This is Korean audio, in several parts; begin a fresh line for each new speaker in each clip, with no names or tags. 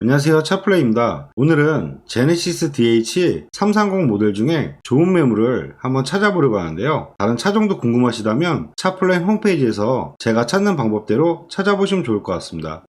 안녕하세요, 차플레이입니다. 오늘은 제네시스 DH 330 모델 중에 좋은 매물을 한번 찾아보려고 하는데요. 다른 차종도 궁금하시다면 차플레이 홈페이지에서 제가 찾는 방법대로 찾아보시면 좋을 것 같습니다.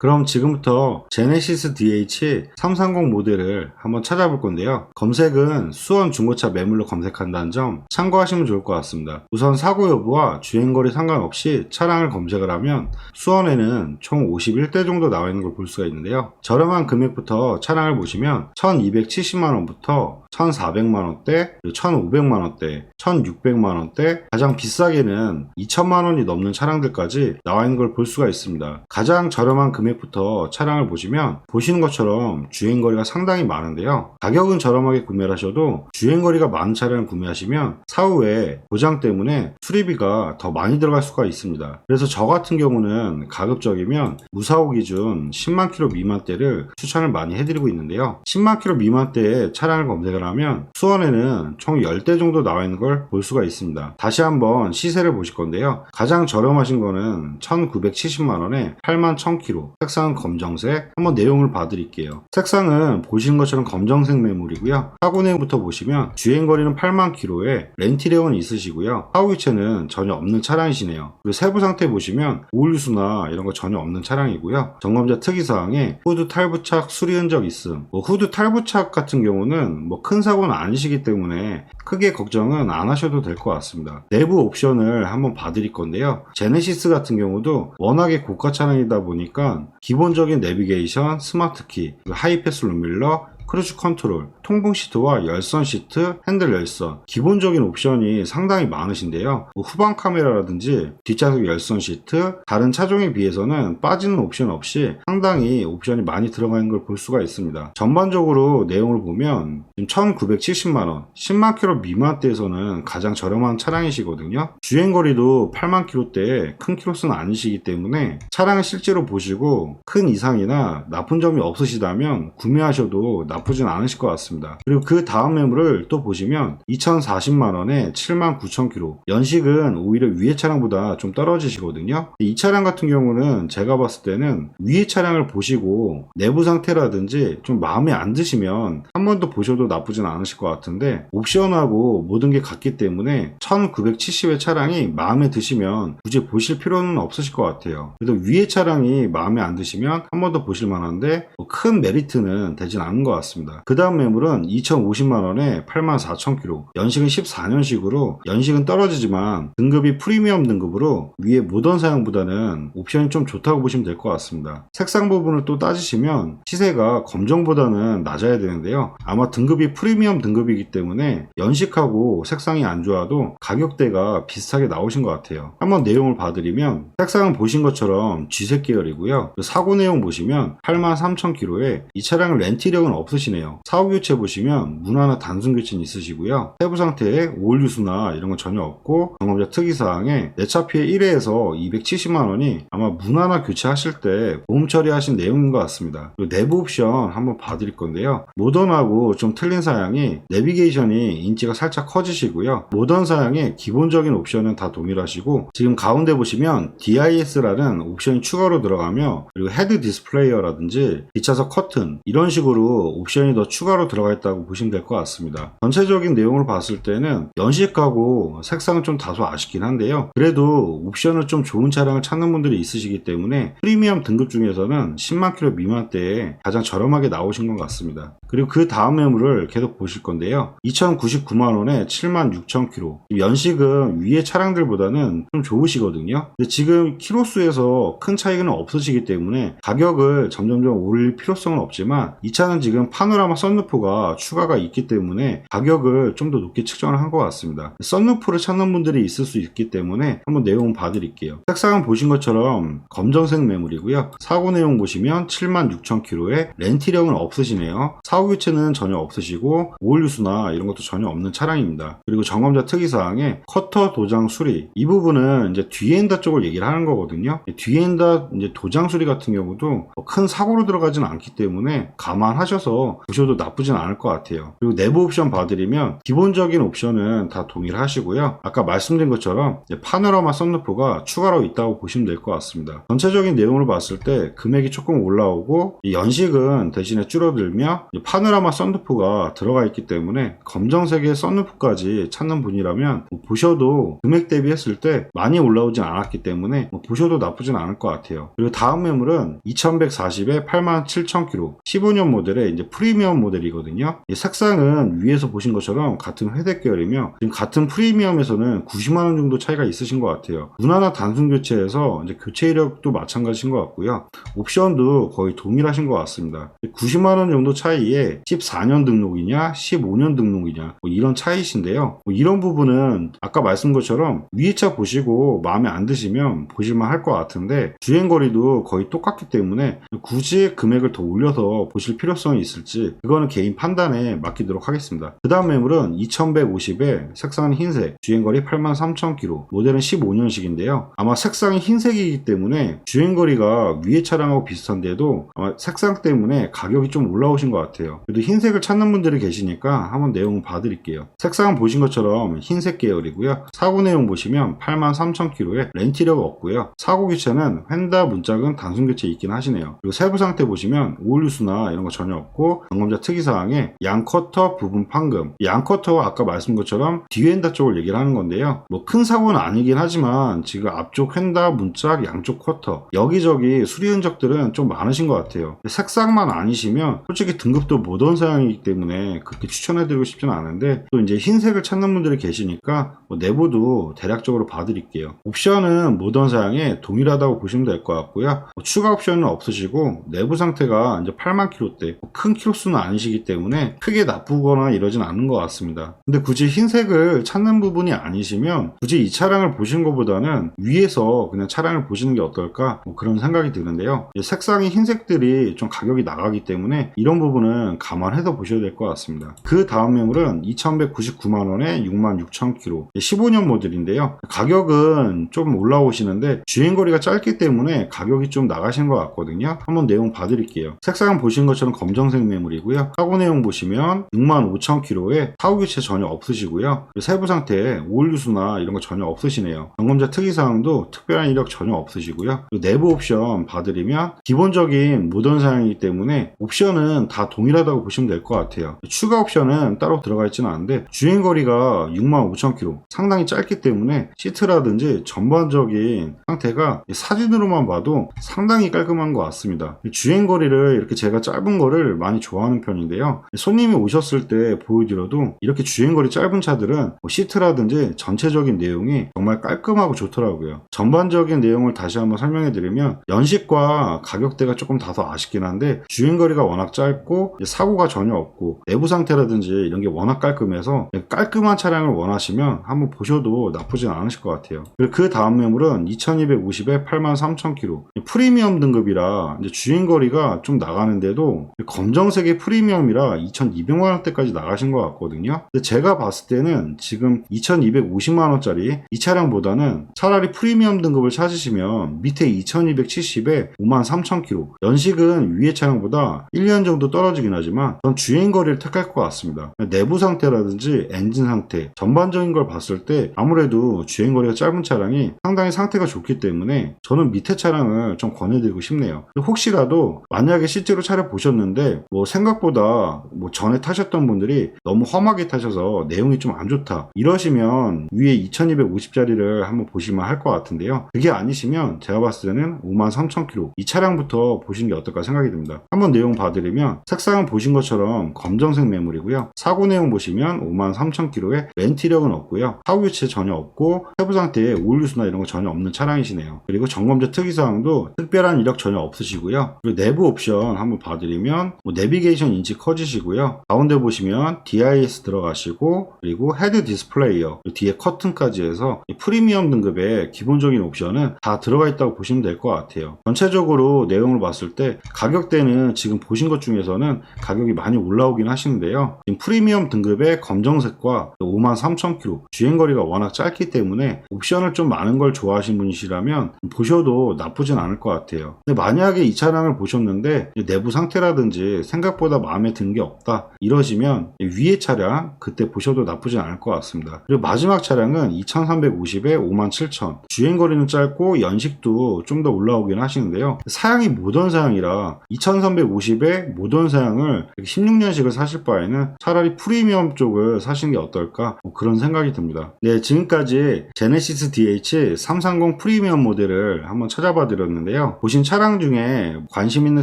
그럼 지금부터 제네시스 DH 330 모델을 한번 찾아볼 건데요. 검색은 수원 중고차 매물로 검색한다는 점 참고하시면 좋을 것 같습니다. 우선 사고 여부와 주행거리 상관없이 차량을 검색을 하면 수원에는 총 51대 정도 나와 있는 걸 볼 수가 있는데요. 저렴한 금액부터 차량을 보시면 1270만원부터 1400만원대, 1500만원대, 1600만원대, 가장 비싸게는 2000만원이 넘는 차량들까지 나와 있는 걸 볼 수가 있습니다. 가장 저렴한 금액부터 차량을 보시면 보시는 것처럼 주행거리가 상당히 많은데요. 가격은 저렴하게 구매를 하셔도 주행거리가 많은 차량을 구매하시면 사후에 고장 때문에 수리비가 더 많이 들어갈 수가 있습니다. 그래서 저 같은 경우는 가급적이면 무사고 기준 10만 킬로 미만대를 추천을 많이 해드리고 있는데요. 10만 킬로 미만대의 차량을 검색을 하면 수원에는 총 10대 정도 나와 있는 걸 볼 수가 있습니다. 다시 한번 시세를 보실 건데요. 가장 저렴하신 거는 1970만원에 8만 1000km, 색상은 검정색. 한번 내용을 봐드릴게요. 색상은 보시는 것처럼 검정색 매물이고요. 사고 내용부터 보시면 주행거리는 8만 km에 렌티레온 있으시고요. 사후 교체는 전혀 없는 차량이시네요. 그리고 세부 상태 보시면 오일류수나 이런 거 전혀 없는 차량이고요. 점검자 특이사항에 후드 탈부착 수리 흔적 있음. 후드 탈부착 같은 경우는 큰 사고는 아니시기 때문에 크게 걱정은 안 하셔도 될 것 같습니다. 내부 옵션을 한번 봐드릴 건데요. 제네시스 같은 경우도 워낙에 고가 차량이다 보니까 기본적인 내비게이션, 스마트키, 하이패스 룸밀러, 크루즈 컨트롤, 통풍 시트와 열선 시트, 핸들 열선, 기본적인 옵션이 상당히 많으신데요. 후방 카메라라든지 뒷좌석 열선 시트, 다른 차종에 비해서는 빠지는 옵션 없이 상당히 옵션이 많이 들어가 있는 걸 볼 수가 있습니다. 전반적으로 내용을 보면 1970만원, 10만 킬로 미만대에서는 가장 저렴한 차량이시거든요. 주행거리도 8만 킬로대 큰 키로수는 아니시기 때문에 차량을 실제로 보시고 큰 이상이나 나쁜 점이 없으시다면 구매하셔도 나쁘진 않으실 것 같습니다. 그리고 그 다음 매물을 또 보시면 2040만원에 7만 9천 km, 연식은 오히려 위에 차량보다 좀 떨어지시거든요. 이 차량 같은 경우는 제가 봤을 때는 위에 차량을 보시고 내부 상태라든지 좀 마음에 안 드시면 한 번 더 보셔도 나쁘진 않으실 것 같은데, 옵션하고 모든 게 같기 때문에 1970의 차량이 마음에 드시면 굳이 보실 필요는 없으실 것 같아요. 그래도 위에 차량이 마음에 안 드시면 한 번 더 보실 만한데 큰 메리트는 되진 않은 것 같습니다. 그 다음 매물은 2050만원에 8만 4천 km, 연식은 14년식으로 연식은 떨어지지만 등급이 프리미엄 등급으로 위에 모던 사양보다는 옵션이 좀 좋다고 보시면 될 것 같습니다. 색상 부분을 또 따지시면 시세가 검정보다는 낮아야 되는데요. 아마 등급이 프리미엄 등급이기 때문에 연식하고 색상이 안 좋아도 가격대가 비슷하게 나오신 것 같아요. 한번 내용을 봐드리면 색상은 보신 것처럼 G색 계열이고요. 사고 내용 보시면 8만 3천 km에 이 차량은 렌티력은 없으시네요. 사후 교체 보시면 문화나 단순 교체는 있으시고요. 세부 상태에 오일류수나 이런 건 전혀 없고, 점검자 특이사항에 내 차 피해 1회에서 270만원이 아마 문화나 교체하실 때 보험 처리하신 내용인 것 같습니다. 그리고 내부 옵션 한번 봐드릴 건데요. 모던하고 좀 틀린 사양이 내비게이션이 인치가 살짝 커지시고요. 모던 사양의 기본적인 옵션은 다 동일하시고, 지금 가운데 보시면 DIS라는 옵션이 추가로 들어가며, 그리고 헤드 디스플레이어라든지 뒷좌석 커튼 이런 식으로 옵션이 더 추가로 들어가 있다고 보시면 될 것 같습니다. 전체적인 내용을 봤을 때는 연식하고 색상은 좀 다소 아쉽긴 한데요. 그래도 옵션을 좀 좋은 차량을 찾는 분들이 있으시기 때문에 프리미엄 등급 중에서는 10만 킬로 미만대에 가장 저렴하게 나오신 것 같습니다. 그리고 그 다음 매물을 계속 보실 건데요. 2099만원에 7만 6천 km, 연식은 위의 차량들보다는 좀 좋으시거든요. 근데 지금 키로수에서 큰 차이는 없으시기 때문에 가격을 점점점 올릴 필요성은 없지만, 이 차는 지금 파노라마 썬루프가 추가가 있기 때문에 가격을 좀 더 높게 측정을 한 것 같습니다. 썬루프를 찾는 분들이 있을 수 있기 때문에 한번 내용 봐드릴게요. 색상은 보신 것처럼 검정색 매물이고요. 사고 내용 보시면 7만 6천 km에 렌티력은 없으시네요. 사후 교체는 전혀 없으시고 오일류수나 이런 것도 전혀 없는 차량입니다. 그리고 점검자 특이사항에 커터 도장 수리, 이 부분은 이제 뒤엔다 쪽을 얘기를 하는 거거든요. 뒤엔다 이제 도장 수리 같은 경우도 큰 사고로 들어가지는 않기 때문에 감안하셔서 해서 보셔도 나쁘진 않을 것 같아요. 그리고 내부 옵션 봐드리면 기본적인 옵션은 다 동의를 하시고요. 아까 말씀드린 것처럼 파노라마 썬루프가 추가로 있다고 보시면 될 것 같습니다. 전체적인 내용을 봤을 때 금액이 조금 올라오고 연식은 대신에 줄어들며 파노라마 썬루프가 들어가 있기 때문에 검정색의 썬루프까지 찾는 분이라면 보셔도 금액 대비했을 때 많이 올라오진 않았기 때문에 보셔도 나쁘진 않을 것 같아요. 그리고 다음 매물은 2140에 87,000km 15년 모델의 이제 프리미엄 모델이거든요. 이 색상은 위에서 보신 것처럼 같은 회색 계열이며 지금 같은 프리미엄에서는 90만원 정도 차이가 있으신 것 같아요. 무난한 단순 교체에서 이제 교체 이력도 마찬가지인 것 같고요. 옵션도 거의 동일하신 것 같습니다. 90만원 정도 차이에 14년 등록이냐 15년 등록이냐 이런 차이신데요. 이런 부분은 아까 말씀 것처럼 위에 차 보시고 마음에 안 드시면 보실만 할 것 같은데 주행거리도 거의 똑같기 때문에 굳이 금액을 더 올려서 보실 필요성이 있을지 그거는 개인 판단에 맡기도록 하겠습니다. 그 다음 매물은 2150에 색상은 흰색, 주행거리 83,000km, 모델은 15년식인데요. 아마 색상이 흰색이기 때문에 주행거리가 위에 차량하고 비슷한데도 아마 색상 때문에 가격이 좀 올라오신 것 같아요. 그래도 흰색을 찾는 분들이 계시니까 한번 내용을 봐드릴게요. 색상은 보신 것처럼 흰색 계열이고요. 사고 내용 보시면 83,000km에 렌티료가 없고요. 사고 교체는 휀다 문짝은 단순 교체 있긴 하시네요. 그리고 세부 상태 보시면 오일 누수나 이런 거 전혀 없고 점검자 특이사항에 양 커터 부분 판금, 양 커터와 아까 말씀 것처럼 뒤엔다 쪽을 얘기를 하는 건데요. 뭐 큰 사고는 아니긴 하지만 지금 앞쪽 휀다 문짝 양쪽 커터 여기저기 수리 흔적들은 좀 많으신 것 같아요. 색상만 아니시면 솔직히 등급도 모던 사양이기 때문에 그렇게 추천해드리고 싶지는 않은데 또 이제 흰색을 찾는 분들이 계시니까 내부도 대략적으로 봐드릴게요. 옵션은 모던 사양에 동일하다고 보시면 될 것 같고요. 추가 옵션은 없으시고 내부 상태가 이제 8만 킬로대 큰 킬로수는 아니시기 때문에 크게 나쁘거나 이러진 않는 것 같습니다. 근데 굳이 흰색을 찾는 부분이 아니시면 굳이 이 차량을 보신 것보다는 위에서 그냥 차량을 보시는 게 어떨까 그런 생각이 드는데요. 색상이 흰색들이 좀 가격이 나가기 때문에 이런 부분은 감안해서 보셔야 될 것 같습니다. 그 다음 매물은 2199만원에 66,000km 15년 모델인데요. 가격은 좀 올라오시는데 주행거리가 짧기 때문에 가격이 좀 나가시는 것 같거든요. 한번 내용 봐드릴게요. 색상은 보신 것처럼 검정색 매물이고요. 사고 내용 보시면 65,000km에 사고 교체 전혀 없으시고요. 세부 상태에 오일 누수나 이런 거 전혀 없으시네요. 점검자 특이사항도 특별한 이력 전혀 없으시고요. 내부 옵션 봐드리면 기본적인 모던 사양이기 때문에 옵션은 다 동일하다고 보시면 될 것 같아요. 추가 옵션은 따로 들어가 있지는 않은데 주행거리가 65,000km 상당히 짧기 때문에 시트라든지 전반적인 상태가 사진으로만 봐도 상당히 깔끔한 것 같습니다. 주행거리를 이렇게 제가 짧은 거를 많이 좋아하는 편인데요. 손님이 오셨을 때 보여드려도 이렇게 주행거리 짧은 차들은 시트라든지 전체적인 내용이 정말 깔끔하고 좋더라고요. 전반적인 내용을 다시 한번 설명해 드리면 연식과 가격대가 조금 다소 아쉽긴 한데 주행거리가 워낙 짧고 사고가 전혀 없고 내부 상태라든지 이런 게 워낙 깔끔해서 깔끔한 차량을 원하시면 한번 보셔도 나쁘진 않으실 것 같아요. 그리고 그 다음 매물은 2250에 83,000km 프리미엄 등급이라 이제 주행거리가 좀 나가는데도 검정색의 프리미엄이라 2200만원대까지 나가신 것 같거든요. 근데 제가 봤을 때는 지금 2250만원짜리 이 차량보다는 차라리 프리미엄 등급을 찾으시면 밑에 2270에 53,000km 연식은 위의 차량보다 1년 정도 떨어지긴 하지만 전 주행거리를 택할 것 같습니다. 내부 상태라든지 엔진 상태 전반적인 걸 봤을 때 아무래도 주행거리가 짧은 차량이 상당히 상태가 좋기 때문에 저는 밑에 차량을 좀 권해드리고 싶네요. 혹시라도 만약에 실제로 차를 보셨는데 생각보다 전에 타셨던 분들이 너무 험하게 타셔서 내용이 좀 안 좋다 이러시면 위에 2250짜리를 한번 보시면 할 것 같은데요. 그게 아니시면 제가 봤을 때는 53,000km 이 차량부터 보시는 게 어떨까 생각이 듭니다. 한번 내용 봐드리면 색상은 보신 것처럼 검정색 매물이고요. 사고 내용 보시면 53,000km에 렌티력은 없고요. 사고 교체 전혀 없고 세부 상태에 오일 누수나 이런 거 전혀 없는 차량이시네요. 그리고 점검자 특이사항도 특별한 이력 전혀 없으시고요. 그리고 내부 옵션 한번 봐드리면 내비게이션 인치 커지시고요. 가운데 보시면 DIS 들어가시고 그리고 헤드 디스플레이어 뒤에 커튼까지 해서 프리미엄 등급의 기본적인 옵션은 다 들어가 있다고 보시면 될 것 같아요. 전체적으로 내용을 봤을 때 가격대는 지금 보신 것 중에서는 가격이 많이 올라오긴 하시는데요. 지금 프리미엄 등급의 검정색과 53,000km 주행거리가 워낙 짧기 때문에 옵션을 좀 많은 걸 좋아하시는 분이시라면 보셔도 나쁘진 않을 것 같아요. 근데 만약에 이 차량을 보셨는데 내부 상태라든지 생각보다 마음에 든 게 없다 이러시면 위에 차량 그때 보셔도 나쁘진 않을 것 같습니다. 그리고 마지막 차량은 2350에 57,000, 주행거리는 짧고 연식도 좀 더 올라오긴 하시는데요. 사양이 모던 사양이라 2350에 모던 사양을 16년식을 사실 바에는 차라리 프리미엄 쪽을 사시는 게 어떨까 그런 생각이 듭니다. 네, 지금까지 제네시스 DH 330 프리미엄 모델을 한번 찾아봐 드렸는데요. 보신 차량 중에 관심 있는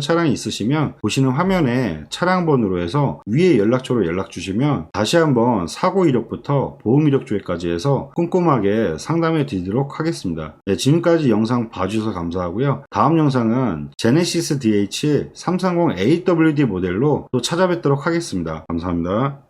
차량이 있으시면 보시는 화면에 차량 번호로 해서 위에 연락처로 연락 주시면 다시 한번 사고 이력부터 보험 이력 조회까지 해서 꼼꼼하게 상담해 드리도록 하겠습니다. 네, 지금까지 영상 봐주셔서 감사하고요. 다음 영상은 제네시스 DH 330 AWD 모델로 또 찾아뵙도록 하겠습니다. 감사합니다.